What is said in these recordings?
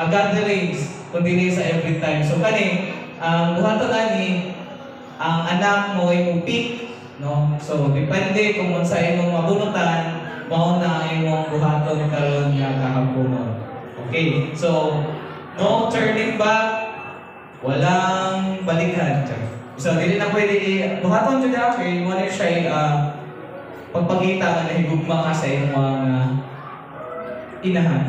gatherings kundi sa every time. So kani buhaton ani ang anak mo ay mo pick, no? So depende kung unsa imong mabunutan, mao na imong buhaton karon nga kahaponon. Okay. So no turning back, walang balikan. So dili na pwede buhaton jud kay mo na siya pagpakita nga nahigugma ka sa imong mga inahan.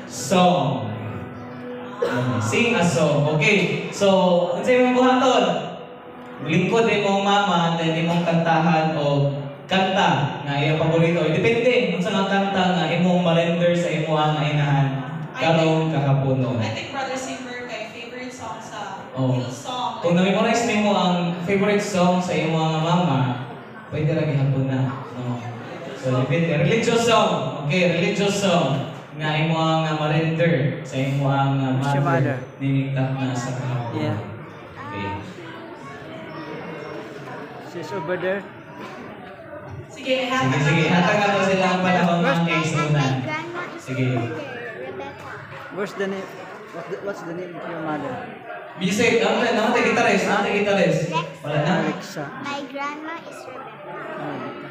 Song. Sing a song. Okay. So, unsa imong buhaton? Lingkod imong mama, then imong kantahan o kanta nga iyang paborito. Depende unsa nga kanta nga imong ma-render sa imong nga inahan karong kahaponon. I think Brother Simber kay favorite song sa song. Kung na-memorize nimo ang favorite song sa imong mga mama, pwede ra gihapon na. No. So, depende. Religious song. Okay, religious song nga imo ang ma-render sa imo ang mother ninigtap na sa kahapon. Yeah. Okay. She's over there. Sige, Hatag na to sila ang panahon ng kaisunan. Sige. What's the name? What's the name of your mother? Music, naman tayo gitaris. Wala na? Alexa. My grandma is Rebecca.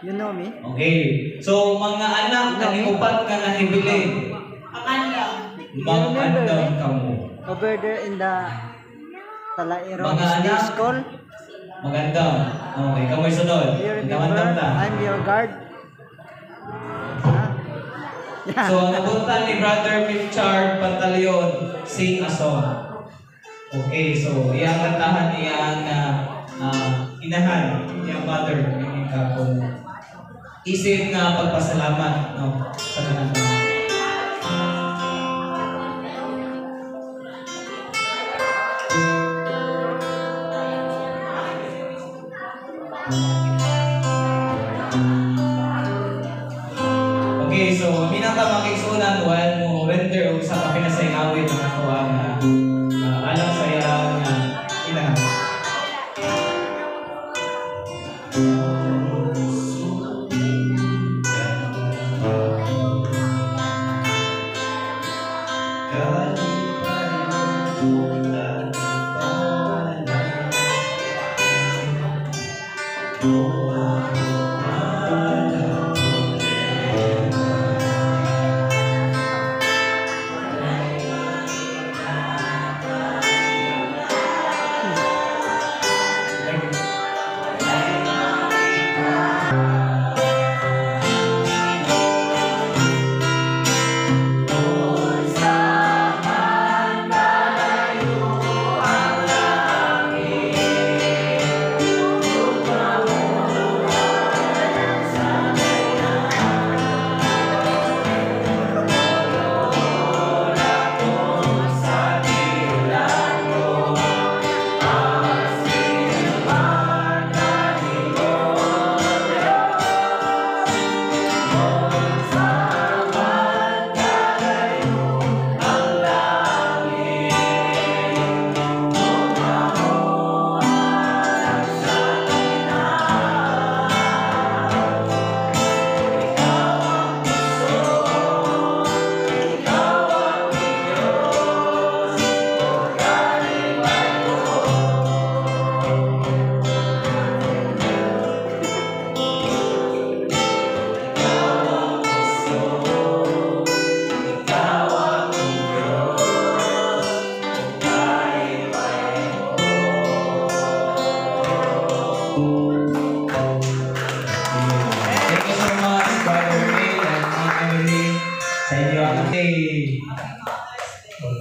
You know me? Okay. So, mga anak, kaniupat ka na hibilin. Ang andam. Mag-andam ka mo. Over there in the Talairo Mga State anak. School. Magandam. Okay, kamoy sunod. You Nagandam remember? ta. I'm your guard. Huh? Yeah. So, ang napunta ni Brother Richard Pantaleon, sing a song. Okay, so, iyang kantahan iyang inahan, iyang mother, iyang kapon. Isip nga pagpasalamat, no, sa kanang Okay, so minata makigsunan while mo render og sa kapinasay awit ng ako ang alam sa iyang inahan.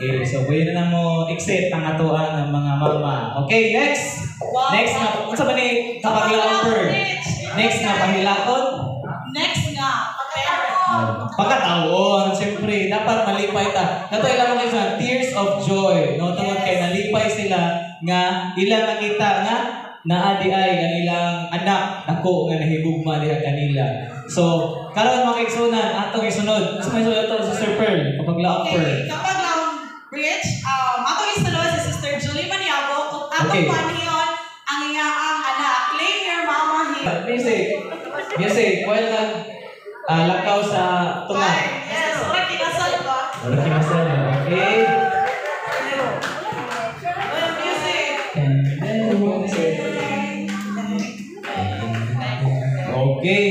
Okay, so buhay na mo exit ang atuan ng mga mama. Okay, next! Next na, unsa ba ni kapaglaon? Next na pahilakon? Next nga, pagkayaro. Pagkataon, siyempre, dapat malipay ta. Nato ilang mga isa, tears of joy. No, tungod kay nalipay sila nga ilang nakita nga naadiay ang ilang anak dako nga nahigugma diha kanila. So, karon mga igsunan, atong isunod. Mas may sunod to sa Sister Pearl, kapaglaon Pearl. Okay, kapag lang bridge, ato isunod si Sister Julie Maniago, kung atong Okay. paniyon ang iyaang anak, claim your mama here. music. Music, while lakaw sa tunga. Yes, wala kinasal ba? Wala kinasal. Okay. Music. Okay.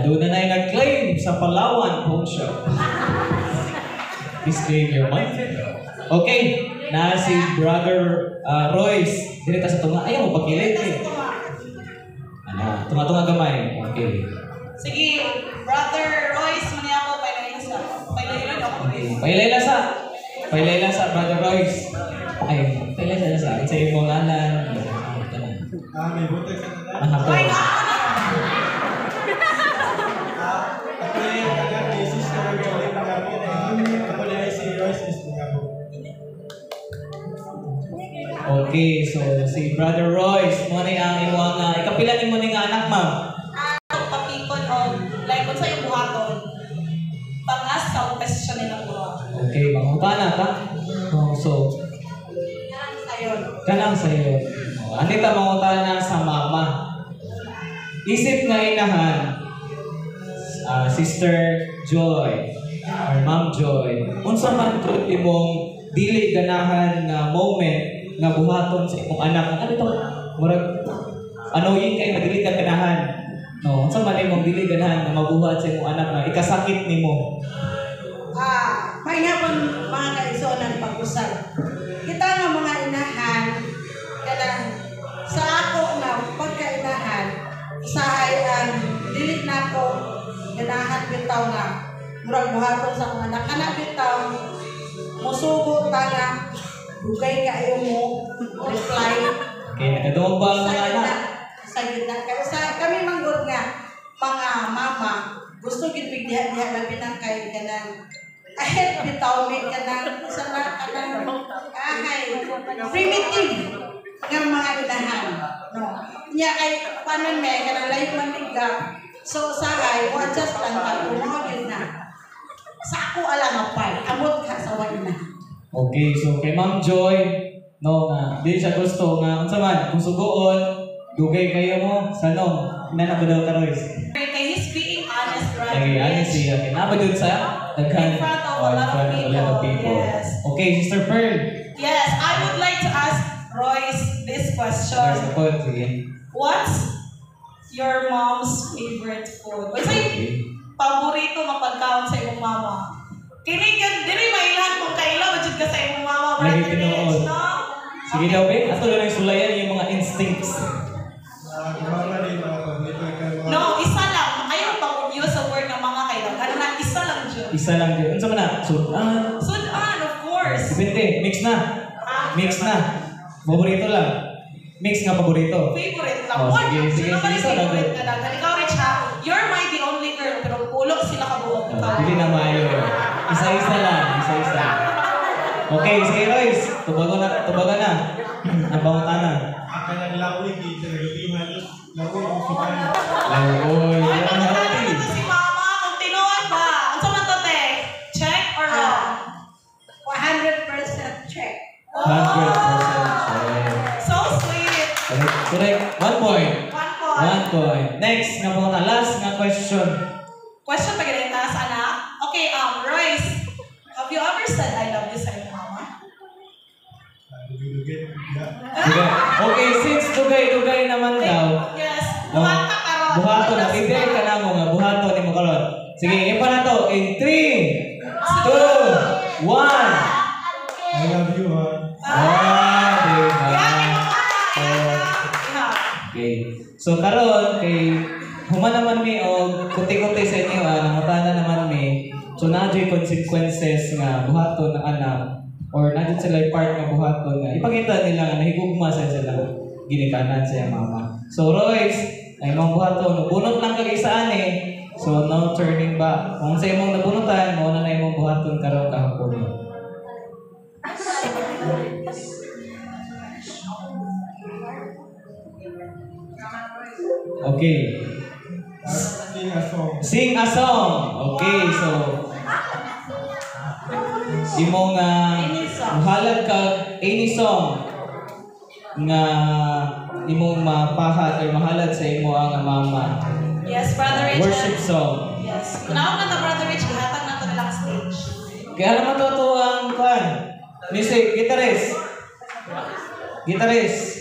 Doon na yung nag-claim sa Palawan Pawn Shop. Please claim your money. Okay. Na si Brother Royce. Direta sa tunga. Ayaw mo pagkilit eh. Tunga-tunga gamay. Okay. Sige, Brother Royce, mani ako, pailaylasa. Pailaylay ako. Pailaylasa. Pailaylasa, Brother Royce. Ay, pailaylasa. Sa iyong mga anan. May buntag sa tanan. Ang hapon. Ay, Ako na yung taga-basis na magaling ng amin. Ako na yung si Royce is mga ako. Okay, so si Brother Royce, mo na ang iwang ikapilanin mo ni nga anak, ma'am. papikon o, like, kung sa'yo buhaton, pang-as sa question nilang buhaton. Okay, mangutana ka. So, Ayun. kanang sa'yo. Anita mangutana sa mama. Isip nga inahan, Sister Joy, or Ma'am Joy, unsa man truth imong dili ganahan nga moment nga buhaton sa imong anak. Ano ito? Murag, yun kayo na dili ka ganahan. No, unsa man imong dili ganahan nga mabuhat sa imong anak nga ikasakit nimo. Mahihapon mga kaisonan pag-usap. Kita nga mga inahan, kanang sa ako na pagkainahan, usahay ang dilit na ako, ganahan bitaw nga, murag buhaton sa mga anak. Anak bitaw, musugo ta nga, bugay kayo mo, reply. Okay, nakadawag ba ang mga anak? Sa gitna. Kaya kami manggod nga, mga mama, gusto ginbigdihan-dihan labi ng kay kanang ahead bitaw may kanang sa kanang primitive nga mga inahan. No. Nya kay panon may kanang layo man bigla. So sahay, wa just lang ka kumawagin na. Sa ako alam apay, amot ka sa wala na. Okay, so kay Ma'am Joy, no, di siya gusto nga, unsa man, kung sugoon, dugay kayo mo, sa nong, inanak ko daw ka, Royce. Okay, he's being honest, right? Okay, honest siya. Kinaba dun sa daghan. In front of Oh, a lot of people. Yes. Okay, Sister Pearl. Yes, I would like to ask Royce this question. There's a point, sige. What's your mom's favorite food? What's yung Okay. paborito nga pagkaon sa imong mama? Kini diri mailan kung kailan budget ka sa imong mama, Lagi brother tinuod. Rich, no? Sige daw, be. Ato lang yung sulayan yung mga instincts. Gumama din ako. Dito ka mga... No, isa lang. Ayaw pag-use sa word ng mga kailan. Ano na, isa lang dyan. Isa lang din. Unsa man na? Sudan. Sudan, of course. Depende. Mix na. Mix na. Paborito lang. Mix nga paborito. Favorite lang. Oh, One, sige, sige, sino ba sige, yung isa lang. favorite ka lang? Ikaw, Rich, ha? You're my the only girl, pero pulok sila kabuo. Hindi na maayo. Isa-isa lang. Isa-isa. Okay, sige Royce. Tubagan na. Nabangutan na. Ang kanyang lawig, ito naglubihan. Lawig ang sukan. Lawoy. Ay, Yan ang magkakala healthy. na to si Mama kung tinuod ba? Ano sa man to, te? Check or wrong? 100% check. 100% check. So sweet. Correct. 1 point. 1 point. 1 point. Next, nga po na. Last nga question. Question pa ganito sa anak. Okay, Royce, have you ever said I love you sa iyong mama? Dugay-dugay. Sige. Okay, since dugay-dugay naman daw. Yes. Buhat ka karon. Buhato na. Ibigay ka na mo nga. Buhato ni mo karon. Sige, ipa na to. In 3, 2, 1. I love you, ha. Diba? Okay. So karon kay human naman mi og kuti-kuti sa inyo nangutana naman mi. So nadyo'y consequences nga buhaton ng anak or nadyo sila part nga buhaton nga ipakita nila nga nahigugma sa sila ginikanan sa iyang mama. So Royce, ay mong buhaton bunot lang kag isa ani. So no turning back. Kung sa imong nabunutan mo na imong buhaton karon kahapon. Okay. Sing a song. Sing a song. Okay, so imong Any song. muhalad ka any song nga imong mapahat or mahalad sa imo ang mama. Yes, Brother Rich. Worship song. Yes. Kunaon na ta, Brother Rich, gihatag na to nilang stage. Kaya alam mo to ang kan. Music, guitarist. Guitarist.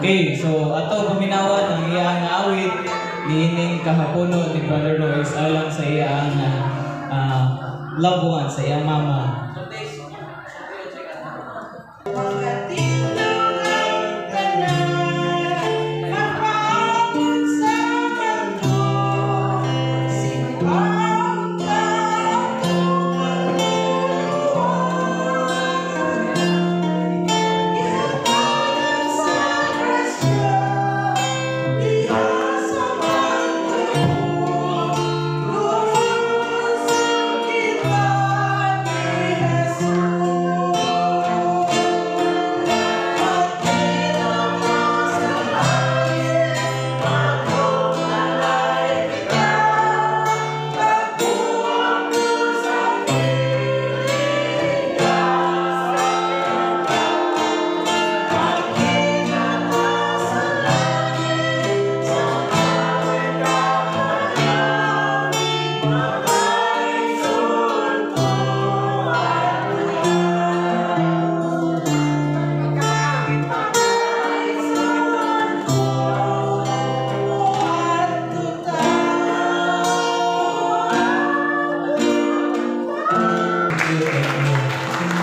Okay, so ato paminawan ang iyang awit niining kahapono ni Brother Royce alang sa iyang loved one, sa iyang mama. Mga tindugan ka na, mapagod sa mundo, sinuwang ka ihatagan sa grasya, diha sa mundo, lubusan kita ni Jesus.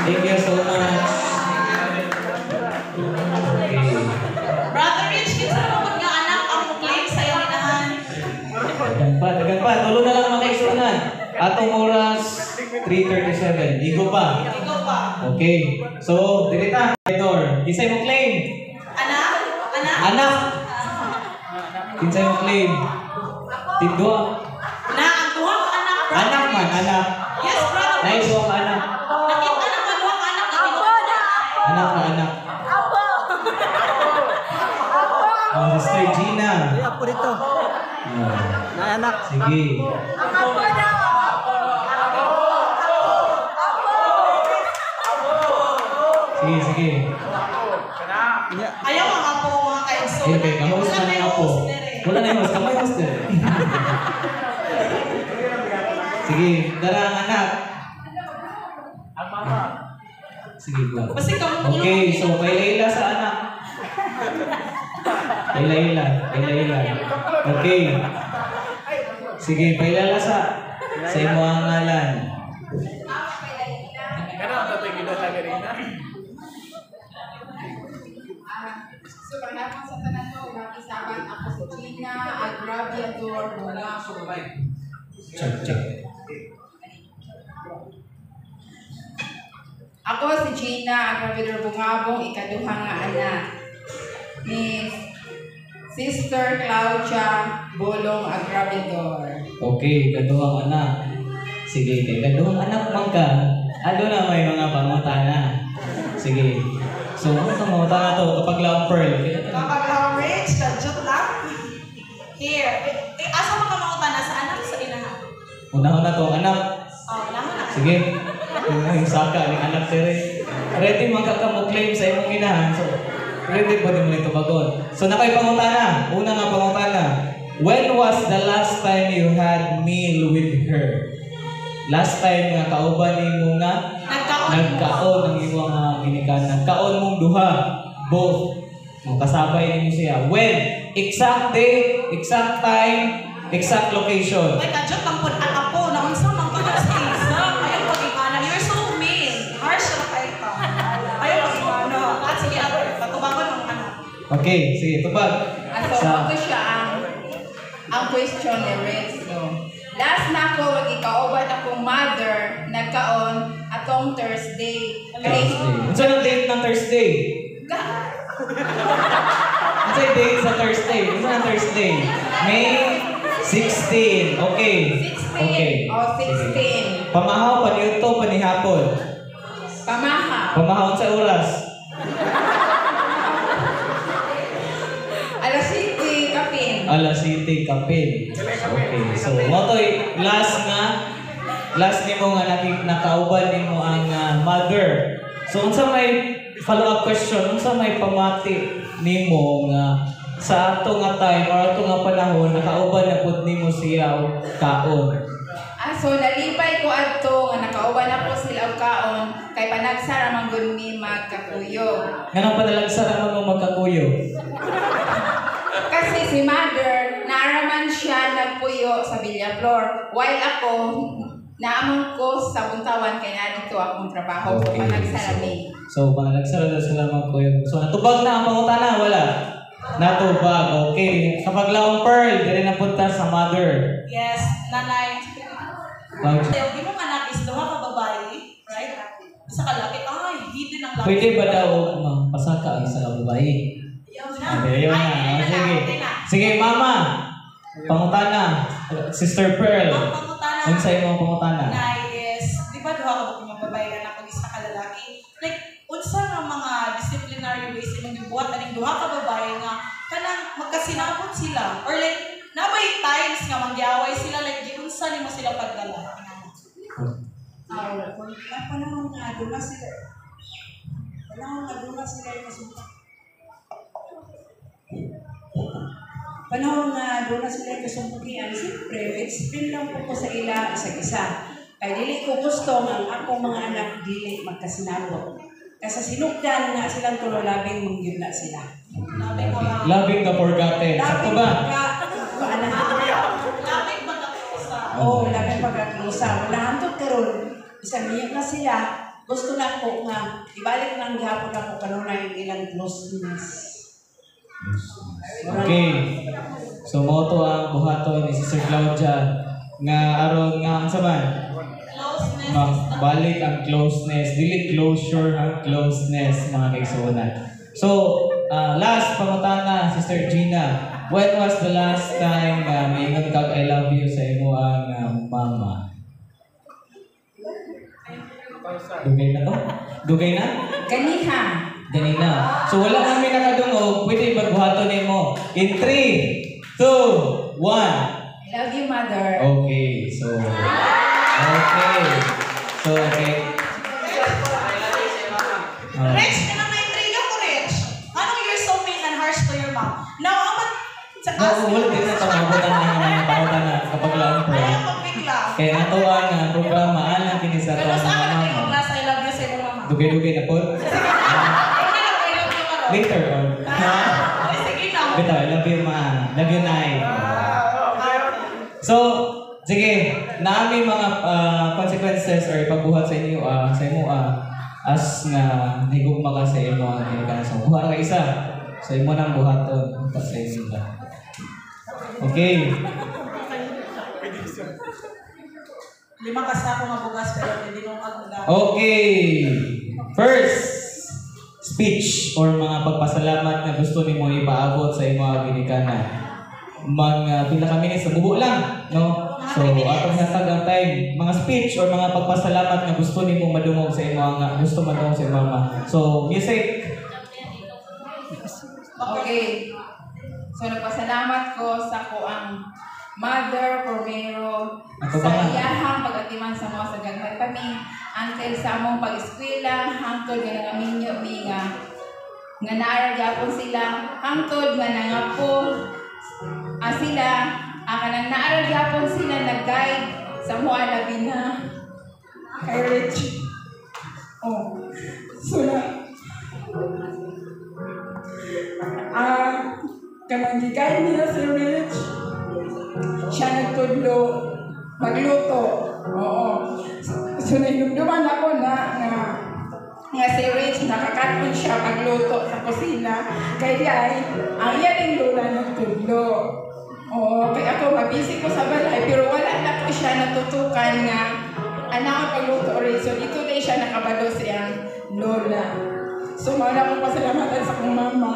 Thank you so much. Brother Rich, kinsa na mabot nga anak ang claim sa iyong inahan? Dagan pa. Tulo na lang makaisunan. Atong oras, 3:37. Igo pa. Ikaw pa. Okay. So, dirita. Door. Kinsay mo claim? Anak? Anak? Anak. Kinsay mo claim? Tidwa. Na, ang duha ka anak, Brother Anak man, Rich. anak. Yes, Brother Rich. Naidwa ka anak. Nakita anak man, duha ka anak. Anak na anak. Ang Sister Gina. Ay, apo dito. Na anak. Sige. Sige. Nya. Ayaw mga po, mga kaigso. Okay, kamusta na yung apo? Wala na yung host. Kamay host eh. Sige, dara ang anak. Ang mama. Sige, go. Basta ikaw mo Okay, so kay Layla sa anak. Kay Layla. Okay. Sige, kay Layla sa imo ang ngalan. So, panahon sa tanan ko, nakisaban ako sa China, Agraviador, mula ako. Check. Ako si Gina, Agraviador Bungabong, ikaduha nga anak ni Sister Claudia Bolong Agraviador. Okay, kaduhang anak. Sige, kay kaduhang anak man ka. Ano na may mga pangutana. Sige. So, ano itong pangutana to? Kapag love pearl. Kapag lang rich, kadyot lang. Here. Asa mo ka mga na sa anak sa inahan? Una na to, anak. Oh, lahat na. Sige. Yung saka ng anak sire. Ready magkakamu-claim sa imong inahan. So, ready po din mo nito bagon. So, nakay pangutana. Una nga pangutana. When was the last time you had meal with her? Last time nga kauban nimo nga nagkaon ng imong ginikanan. Nagkaon mong duha, both. Kasabay nimo siya. When? Exact day, exact time, exact location. Ay, kadyot lang po ang apo. Naunsa mang po sa isa. Ayaw pag-imana. You're so mean. Harsh na kayo ka. Ayaw pag-imana. At sige, patubangon ang anak. Okay, sige, tupag. So, ako siya ang question ni Rex. So, last na ako, ikaoban akong mother, nagkaon atong Thursday. Thursday. Unsa ang date ng Thursday? Unsay date sa Thursday? Unsa na Thursday? May 16. Okay. 16. Okay. O, 16. Pamahaw pa niyo to panihapon. Pamahaw. Pamahaw sa oras. Alas 7, kapin. Alas 7 kapin. Okay. So, mo to'y last nimo nga nakauban nimo ang mother. So, unsa may follow-up question, unsa may pamati nimo nga sa ato nga time or ato nga panahon nakauban na pud nimo siya og kaon. So nalipay ko adto nga nakauban ako sila og kaon kay panagsara man gud mi magkakuyo. Nganong panalagsa ra mo magkakuyo? Kasi si mother naaraman siya nagpuyo sa Villaflor while ako naamon ko sa Buntawan kay na dito akong trabaho so panagsara mi. So panalagsara na sila magkuyo. So natubag na ang pangutana wala. Natubag. Okay. Kapag laong Pearl, dili na punta sa mother. Yes, nanay. Sayo, di mo anak is duha ka babae, right? Isa ka laki. Ay, hidden ang laki. Pwede ba daw pasaka ang isa ka babae? Ayaw na. Okay, yun na. Ay, Sige. okay na. Sige, mama. Pangutana. Sister Pearl. Ang pangutana. Unsay mo pangutana? Nay is, di ba duha ka mga babae anak kung isa ka lalaki? Like, unsa nga mga disciplinary ways imong gibuhat aning duha ka babae nga kanang magkasinabot sila or like nabay times nga mangyaway sila like giunsa nimo sila pagdala. Panahon nga doon sila. Panahon nga doon sila kasumpugian. Siyempre, explain lang po ko sa ila isa-isa. Kaya dili ko gusto ang akong mga anak dili magkasinabot. Kasi sinugdan nga silang tulo labing mungyod na sila. Loving the forgotten. Sakto ba? Labing pagkakusa. Oo, labing pagkakusa. Wala hantod karon. Isang niya na sila. Gusto na ko nga ibalik ng gihapon ako kanunay yung ilang closeness. Okay. So mo to ang buhaton ni Sister Claudia nga aron nga ang saman Closeness. balik ang closeness, dili closure ang closeness mga kaigsuonan. So last pangutana Sister Gina, when was the last time maingon kag I love you sa imo ang mama? Dugay na to? Dugay na? Ganiha. Ganina. So wala kami nakadungog, pwede pagbuhaton nimo. In 3, 2, 1. I love you, mother. Okay. So okay. Rich, kanang na-intriga ko, Rich. Anong you're so mean and harsh to your mom? Now, amat sa Wala din na pamabutan na mga pautan na kapag lang po. Ayaw magbigla. Kaya nato ang programa alang kini sa Pero to sa akin, mga naging mama. class, I love you sa iyong mama. Dugay-dugay na po. Okay lang, I love you ka ron. Later on. Ay, sige na. Bitaw, I love you ma. Love you nai. So, sige, naami mga consequences or pagbuhat sa inyo sa imo as nga higugma ka sa imo ang ginikanan. So, buhat ka isa. So, imo nang buhaton ta sa inyo ba. Okay. 5 kasako nga bugas, pero hindi nung agda. Okay. First, speech or mga pagpasalamat na gusto nimo ipaabot sa imo ginikanan. Mga pila ka minutes, bubo lang, no? So, atong hatag ang time. Mga speech or mga pagpasalamat na gusto nimo madungog sa imo nga gusto madungog sa imo mama. So, music. Okay. So, nagpasalamat ko sa ko ang Mother Romero Ako sa ba nga? iyahang pag-atiman sa mga sa gagmay kami until sa among pag-eskwela hangtod nga nangaminyo mi nga naaral gyapon sila hangtod nga nangapo sila kanang naaral gyapon sila nag-guide sa mga labi na kay Rich. So kanang gi-guide nila si Rich. Siya nagtudlo magluto. Oo. So nahilumduman ako na si Rich nakakatun siya magluto sa kusina. Kaya ang iya din lola nagtudlo. Oo. Kaya ako mabisi ko sa balay pero wala na ko siya natutukan nga anak pagluto rin. So dito na siya nakabalo siyang lola. So mawala kong pasalamatan sa kong mama.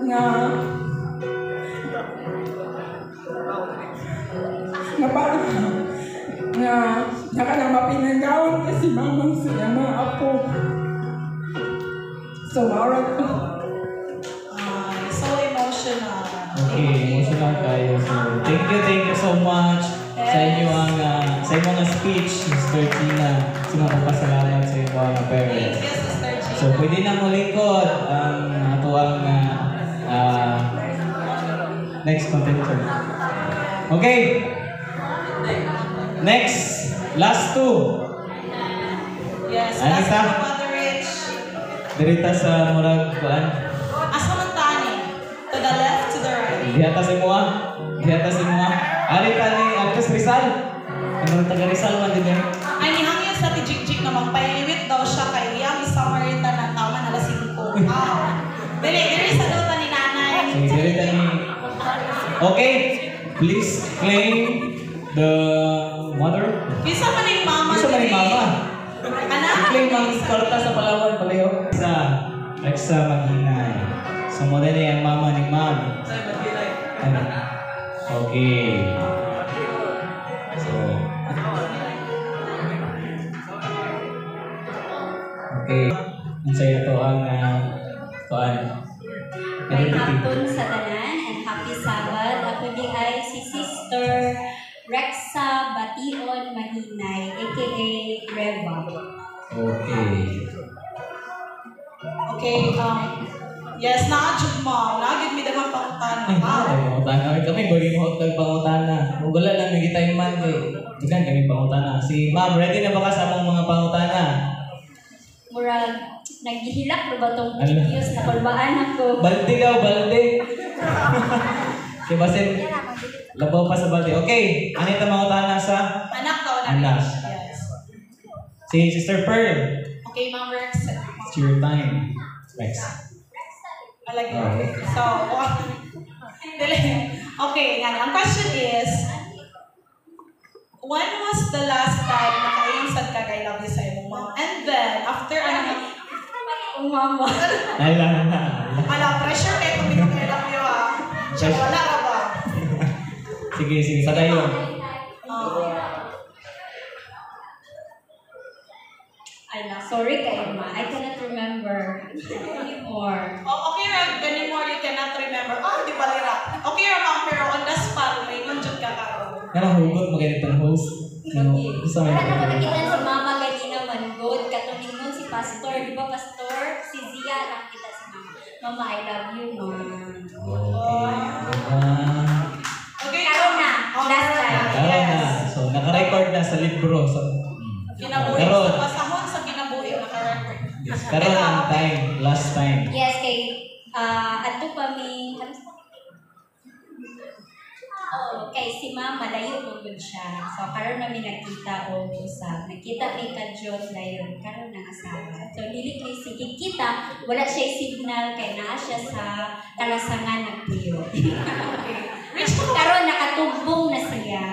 nga parang nga nakanang mapinagawin kasi mamang sila mga apo. So, maurag ko. So emotional. Okay, emotional kayo. So, thank you so much sa inyo sa inyong speech, Sister Gina. Sumapapasalamat sa inyo mga Thank parents. you, Sister G. So, pwede na mulingkod ang atuang next contender. Okay. Next. Last two. Yes, Ano last ta? na Mother Rich. Dirita sa murag kuan. Asa man tani? To the left, to the right. Dihata si Mua. Ari ka Rizal. Ano taga Rizal man din eh. Ay, nihangyan sa tijik-jik na magpailiwit daw siya kay iyang Samaritan na tama na lasing ko. Dili sa lupa ni nanay. Sige, dirita ni. Okay. Please claim the mother. Bisa man yung mama. Isa man ni mama. Anak. I-claim ang karta sa Palawan palayo. Sa Maghinay. So mo din ang mama ni ma'am. Ano? Okay. So okay. Ang saya to ang kuan. May hapon sa tanan and happy Sabbath. Ako di ay si Sister Rexa Bation Mahinay, aka Reva. Okay. Okay, yes, na-adjud mo. Na-adjud mi dagang pangutan. Pangutana kami bagi mo hotdog pangutana. Wala lang may kita man kay dugan kami pangutana. Si Ma'am, ready na ba ka sa among mga pangutana? Murag, naghihilak na ba itong Ano? videos na kulbaan ako? Balde daw, balde. Si Basim, labaw pa sa balde. Okay, ano ito pangutana sa Anak daw na. Anak. Yes. si Sister Pearl? Okay, Ma'am Rex. It's your time. Rex. Alagi. Okay. So, okay, ang question is, when was the last time na kaayusan ka kay love you sa imong mom? And then, after Mama. Ay, lang na. ala, pressure kayo kung hindi kay love you Pressure. Wala ka ba? Sige, padayon. Ay na, sorry kayo ma. I cannot remember anymore. Okay, Rob, anymore you cannot remember. Di ba lira? Okay, Rob, Ma'am, pero on the spot, may nunjud ka karon. Nga hugot magalit ang host. No, gusto mo Para na nakita si Mama ganina man good. Katuningon si Pastor. Di ba Pastor? Si Zia nakita si Mama. Mama, I love you, Mom. Okay, Karon na. Last time. Karon na. So, naka-record na sa libro. So, Kinabuhi Karon. sa pasahon sa kinabuhi naka-record. Karon ang time. Last time. Yes, kay ato pa mi kay si Mama layo mo gud siya. So karon na mi nagkita og usab. Nakita mi kadyon dayon karon na asawa. So dili kay sige kita, wala siya signal kay naa siya sa kalasangan nagpuyo. Rich, Karon nakatubong na siya.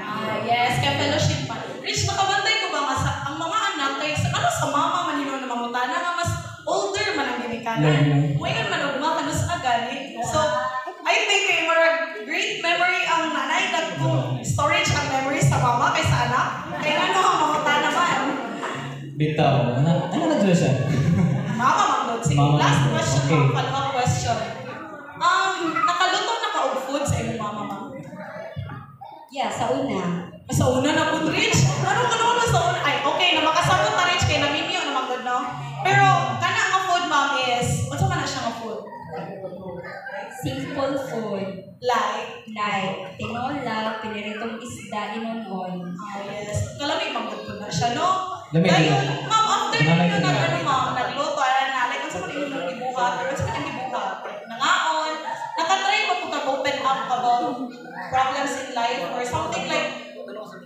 yes, kay fellowship pa. Rich, nakabantay ko ba nga sa ang mga anak kay sa mama man hino na mangutana nga mas older man ang ginikanan. Moingon man og mga kanus agani. So I think kay marag great memory ang nanay dagkong storage ang memories sa mama kay sa anak. Kay ano ang mangutana man. Bitaw. Ano na dito siya? Mama man sige, Mama last man. question, Okay. follow-up question. Nakaluto na ka og food sa imong mama ma'am? Yeah, sa una. Sa una na po, Rich. Ano sa una? Ay, okay, na makasabot na Rich kay naminyo na magod no. Pero kana ang food ma'am is, unsa man na siya nga food? Simple food. Like, Like tinola, piniritong isda, inonon. yes. Kalami magod po na siya, no? Lamig Dayon, na. ma'am, after Nanay ninyo ko na. ma'am, nagluto, like, unsa man imong gibuhat, or unsa man gibuhat? Nangaon, nakatry mo po open up about problems in life or something like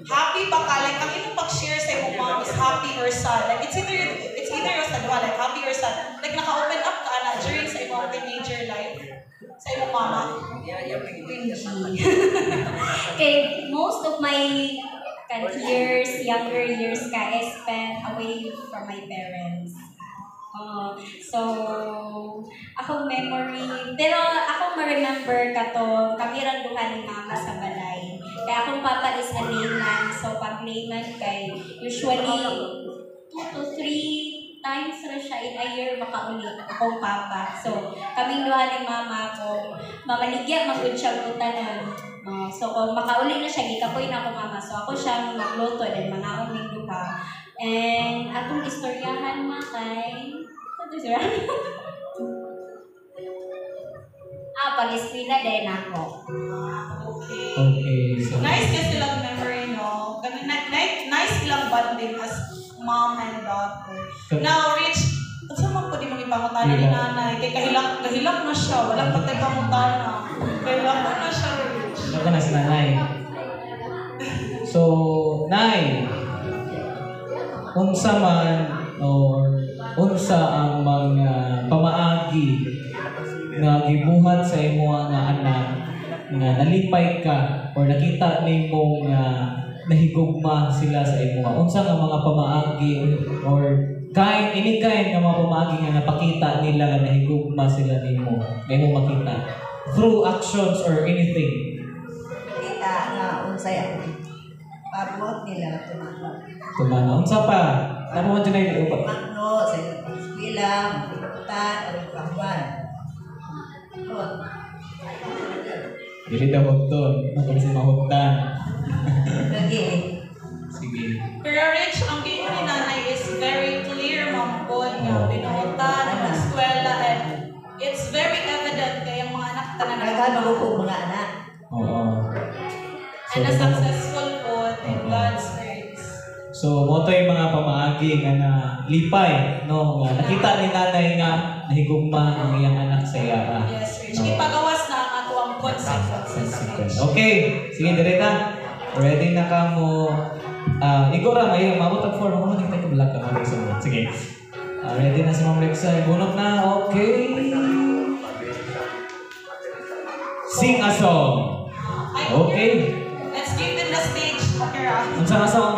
happy ba ka? Like, ang imong pag-share sa imong mom is happy or sad. Like, it's either yung sad ba, like happy or sad. Like, naka-open up ka na during sa imong teenager life sa imong mama. Okay, most of my younger years I spent away from my parents. So, akong memory, pero akong ma-remember ka to, kami rin duha ni mama sa balay. Kaya akong papa is a layman, so pag layman kay, usually, 2 to 3 times na siya in a year makauli akong papa. So, kaming duha ni mama ko, mamaligya, magod siya utanan. So, kung makauli na siya, gikapoy na ako mama. So, ako siya magluto, then mga uning duha. And atong istoryahan makay pag-eskwela din ako. Okay. Okay, so Nice kasi lang memory, no? Nice silang bonding as mom and daughter. Now, Rich, saan mo pwede mong ipangutana ni nanay? Kaya kahilak na siya. Walang patay pangutana. Kahilak na siya, Rich. ano ka na si nanay? So, nay, unsa man or unsa ang mga pamaagi nga gibuhat sa imo nga anak nga nalipay ka or nakita nimo nga nahigugma sila sa imo, unsa nga mga pamaagi or any kind nga mga pamaagi nga napakita nila nga nahigugma sila nimo nga imo makita through actions or anything? Kita nga unsay ako. Pabuhat nila Tumana, unsa pa? Tama mo dyan na yung upat. Magno sa eskwela, magputan, o pagkakuan. Dili daw hugton. Ako si mahutan. Lagi. Sige. Pero Rich, ang gino ni nanay is very clear, Ma'am Paul, nga binutan, ang eskwela, and it's very evident kay ang mga anak tanan Nagano ko mga anak. Oo. and a successful po in God's grace. So, mo to yung mga pamaagi nga na lipay, no? Nga nakita ni nanay nga nahigugma ang iyang anak sa iya. Yes, Rich. Ipagawas na ang ato ang consequences. Okay, sige direta. Ready na ka mo. Igora ngayon, mabot ang form. Ano tingnan ko black ka mo. Sige. Ready na si Ma'am Lexa. Bunot na. Okay. Sing a song. Okay. Let's give them the stage. Okay, Unsa nga song